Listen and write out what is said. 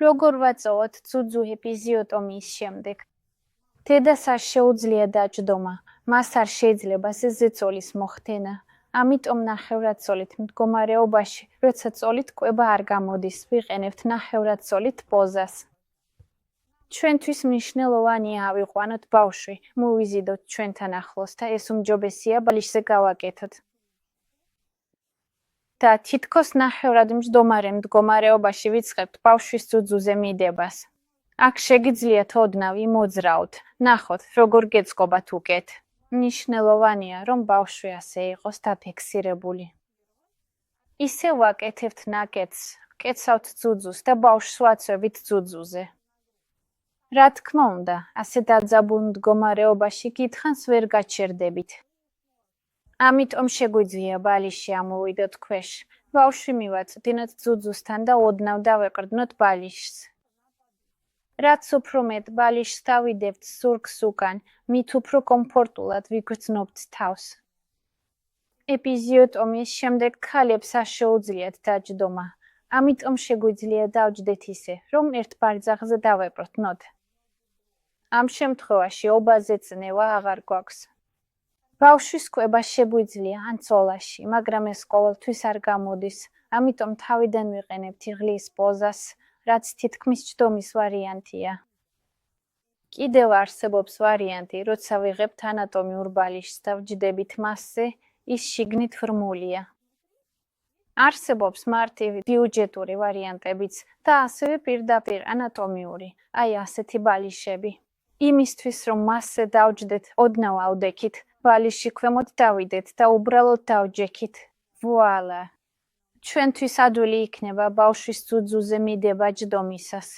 როგორ ვაწოვოთ ძუძუ ეპიზიოტომიის შემდეგ? დედას არ შეუძლია დაჯდომა, მას არ შეიძლება ზეწოლის მოხდენა. ამიტომ ნახევრად-ცოლით მდგომარეობაში, როცა წოლით კვება არ გამოდის, ვიყენებთ ნახევრად-ცოლით პოზას. ჩვენთვის მნიშვნელოვანია ავიყვანოთ ბავშვი, მოვიზიდოთ ჩვენთან ახლოს და ეს უმჯობესია ბალიშზე გავაკეთოთ. და თითქოს ნახევრად მჯდომარე მდგომარეობაში ვიწყებთ ბავშვის ძუძუზე მიდებას. აქ შეგიძლიათ ოდნავ იმოძრაოთ, ნახოთ, როგორ გეწყობათ უკეთ. მნიშვნელოვანია, რომ ბავშვი ასე იყოს დაფიქსირებული. ისე ვაკეთებთ ნაკეთს, ვკეცავთ ძუძუს და ბავშვს ვაწვევით ძუძუზე. რა თქმა უნდა, ასე დაძაბულ მდგომარეობაში კითხანს ვერ გაჩერდებით. ამიტომ შეგვიძლია ბალიში ამოვიდოთ ქვეშ, ბავშვი მივაწვდინოთ ძუძუსთან და ოდნავ დავეყრდნოთ ბალიშს. რაც უფრო მეტ ბალიშს დავიდებთ ზურგს უკან, მით უფრო კომფორტულად ვიგრძნობთ თავს. ეპიზიოტომიის შემდეგ ქალებს არ შეუძლიათ დაჯდომა, ამიტომ შეგვიძლია დავჯდეთ ისე, რომ ერთ ბარძაღზე დავეპრდნოთ. ამ შემთხვევაში ობაზე წნევა აღარ გვაქვს. ბავშვის კვება შეგვიძლია ან ცოლაში, მაგრამ ეს ყოველთვის არ გამოდის, ამიტომ თავიდან ვიყენებთ იღლის პოზას, რაც თითქმის ჯდომის ვარიანტია. კიდევ არსებობს ვარიანტი, როცა ვიღებთ ანატომიურ ბალიშს და ვჯდებით მასზე, ის შიგნით ვრმულია. არსებობს მარტივი ბიუჯეტური ვარიანტებიც და ასევე პირდაპირ ანატომიური, აი ასეთი ბალიშები. იმისთვის, რომ მასზე დავჯდეთ, ოდნავ ავდექით, ბალიში ქვემოთ დავიდეთ და უბრალოდ დავჯექით. ვუალა! ჩვენთვის ადვილი იქნება ბავშვის ძუძუზე მიდება ჯდომისას.